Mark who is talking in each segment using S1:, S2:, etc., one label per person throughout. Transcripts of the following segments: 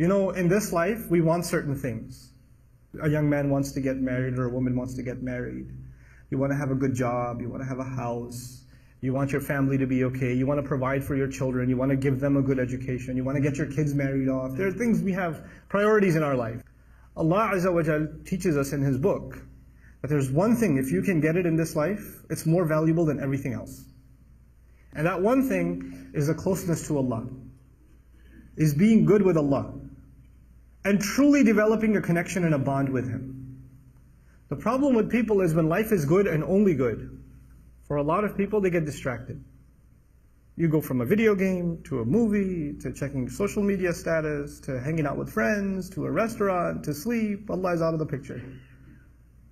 S1: You know, in this life, we want certain things. A young man wants to get married, or a woman wants to get married. You want to have a good job, you want to have a house, you want your family to be okay, you want to provide for your children, you want to give them a good education, you want to get your kids married off. There are things, we have priorities in our life. Allah Azza wa Jal teaches us in His book that there's one thing, if you can get it in this life, it's more valuable than everything else. And that one thing is the closeness to Allah, is being good with Allah, and truly developing a connection and a bond with Him. The problem with people is when life is good and only good, for a lot of people, they get distracted. You go from a video game, to a movie, to checking social media status, to hanging out with friends, to a restaurant, to sleep. Allah is out of the picture.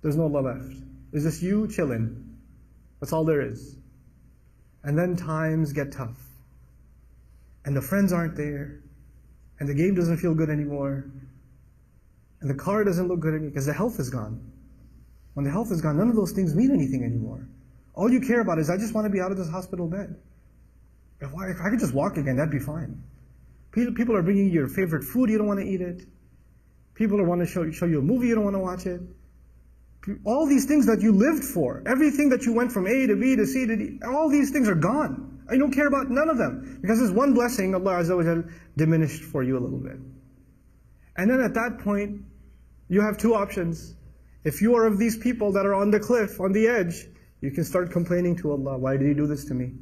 S1: There's no Allah left. It's just you chilling. That's all there is. And then times get tough. And the friends aren't there. And the game doesn't feel good anymore. And the car doesn't look good anymore because the health is gone. When the health is gone, none of those things mean anything anymore. All you care about is, I just want to be out of this hospital bed. If I could just walk again, that'd be fine. People are bringing you your favorite food, you don't want to eat it. People want to show you a movie, you don't want to watch it. All these things that you lived for, everything that you went from A to B to C to D, all these things are gone. You don't care about none of them. Because there's one blessing Allah Azza wa Jal diminished for you a little bit. And then at that point, you have two options. If you are of these people that are on the cliff, on the edge, you can start complaining to Allah, why did He do this to me?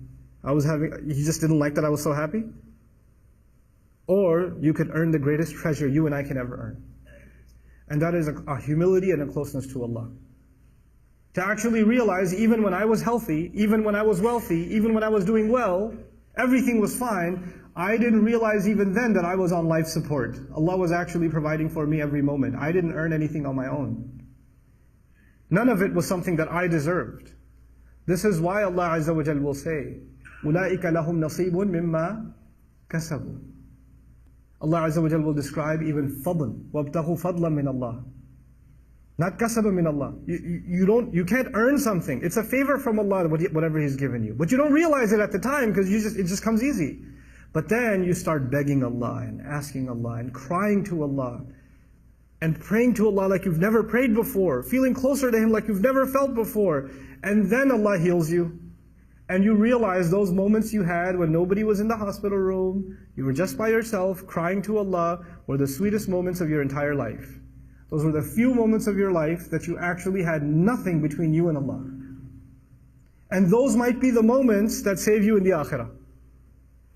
S1: He just didn't like that I was so happy? Or you could earn the greatest treasure you and I can ever earn. And that is a humility and a closeness to Allah. To actually realize, even when I was healthy, even when I was wealthy, even when I was doing well, everything was fine, I didn't realize even then that I was on life support. Allah was actually providing for me every moment. I didn't earn anything on my own. None of it was something that I deserved. This is why Allah Azza wa Jal will say, أُولَٰئِكَ لَهُمْ نَصِيبٌ مِمَّا كَسَبُوا. Allah Azza wa Jal will describe even fadl, وَابْتَغُوا فَضْلًا مِنَ اللَّهِ. Not kasaba min Allah. You can't earn something. It's a favor from Allah, whatever He's given you. But you don't realize it at the time because it just comes easy. But then you start begging Allah and asking Allah and crying to Allah and praying to Allah like you've never prayed before, feeling closer to Him like you've never felt before. And then Allah heals you. And you realize those moments you had when nobody was in the hospital room, you were just by yourself, crying to Allah, were the sweetest moments of your entire life. Those were the few moments of your life that you actually had nothing between you and Allah. And those might be the moments that save you in the akhirah.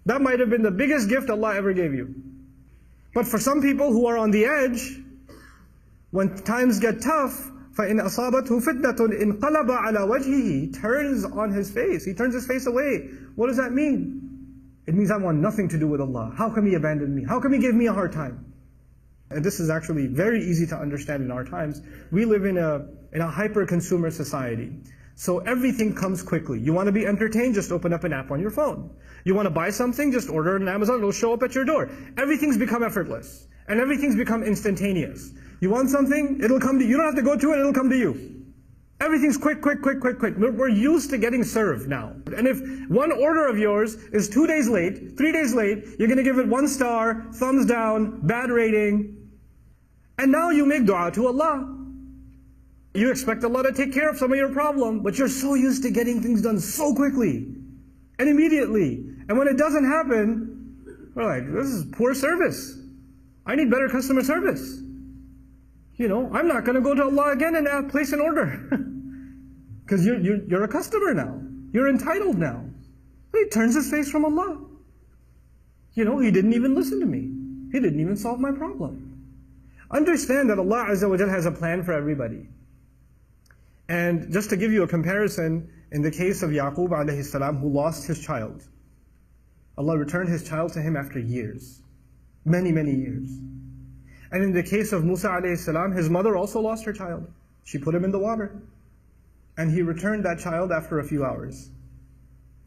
S1: That might have been the biggest gift Allah ever gave you. But for some people who are on the edge, when times get tough, فَإِنْ أَصَابَتْهُ فِتْنَةٌ إِنْقَلَبَ عَلَى وَجْهِهِ. He turns on his face. He turns his face away. What does that mean? It means I want nothing to do with Allah. How come He abandoned me? How come He gave me a hard time? And this is actually very easy to understand in our times. We live in a hyper-consumer society. So everything comes quickly. You want to be entertained, just open up an app on your phone. You want to buy something, just order it on Amazon, it'll show up at your door. Everything's become effortless. And everything's become instantaneous. You want something, it'll come to you. You don't have to go to it, it'll come to you. Everything's quick, quick, quick, quick, quick. We're used to getting served now. And if one order of yours is 2 days late, 3 days late, you're going to give it 1 star, thumbs down, bad rating. And now you make dua to Allah. You expect Allah to take care of some of your problem, but you're so used to getting things done so quickly and immediately. And when it doesn't happen, we're like, this is poor service. I need better customer service. You know, I'm not going to go to Allah again and place an order. Because you're a customer now. You're entitled now. He turns his face from Allah. You know, He didn't even listen to me. He didn't even solve my problem. Understand that Allah Azza wa Jal has a plan for everybody. And just to give you a comparison, in the case of Yaqub alayhi salam, who lost his child, Allah returned his child to him after years. Many, many years. And in the case of Musa alayhi salam, his mother also lost her child. She put him in the water. And He returned that child after a few hours.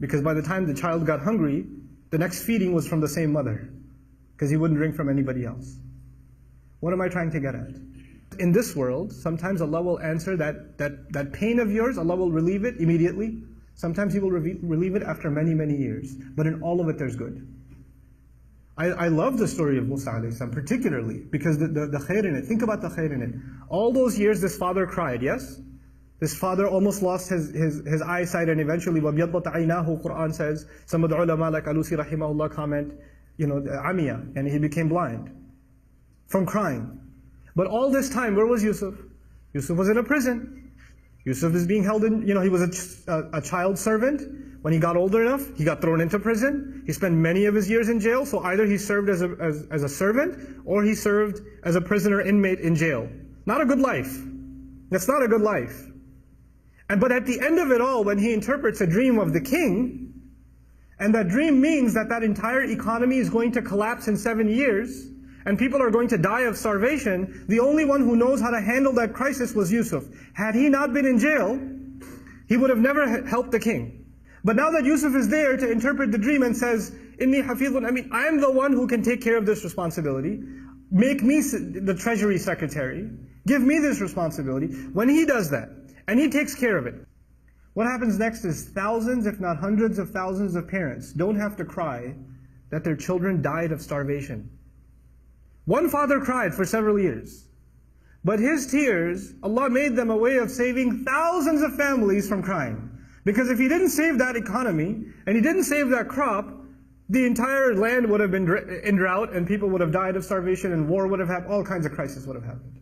S1: Because by the time the child got hungry, the next feeding was from the same mother. Because he wouldn't drink from anybody else. What am I trying to get at? In this world, sometimes Allah will answer that pain of yours, Allah will relieve it immediately. Sometimes He will relieve it after many, many years. But in all of it, there's good. I love the story of Musa alayhi salam, particularly because the khair in it. Think about the khair in it. All those years this father cried, yes? This father almost lost his eyesight, and eventually, وَبْيَضَّتْ عَيْنَاهُ, Quran says, some of the ulama like Alusi rahimahullah comment, amiya, and he became blind from crying. But all this time, where was Yusuf? Yusuf was in a prison. Yusuf is being held in, he was a child servant. When he got older enough, he got thrown into prison. He spent many of his years in jail, so either he served as a servant, or he served as a prisoner inmate in jail. Not a good life. That's not a good life. But at the end of it all, when he interprets a dream of the king, and that dream means that that entire economy is going to collapse in 7 years, and people are going to die of starvation, the only one who knows how to handle that crisis was Yusuf. Had he not been in jail, he would have never helped the king. But now that Yusuf is there to interpret the dream and says, Inni hafidhun, I am the one who can take care of this responsibility. Make me the treasury secretary. Give me this responsibility. When he does that, and he takes care of it, what happens next is thousands, if not hundreds of thousands of parents don't have to cry that their children died of starvation. One father cried for several years, but his tears, Allah made them a way of saving thousands of families from crying. Because if he didn't save that economy, and he didn't save that crop, the entire land would have been in drought, and people would have died of starvation, and war would have happened, all kinds of crises would have happened.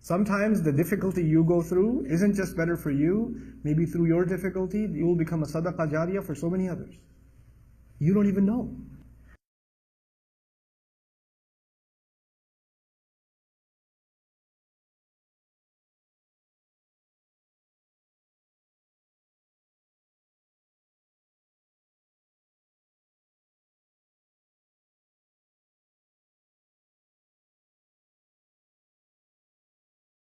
S1: Sometimes the difficulty you go through isn't just better for you. Maybe through your difficulty, you will become a sadaqah jariyah for so many others. You don't even know.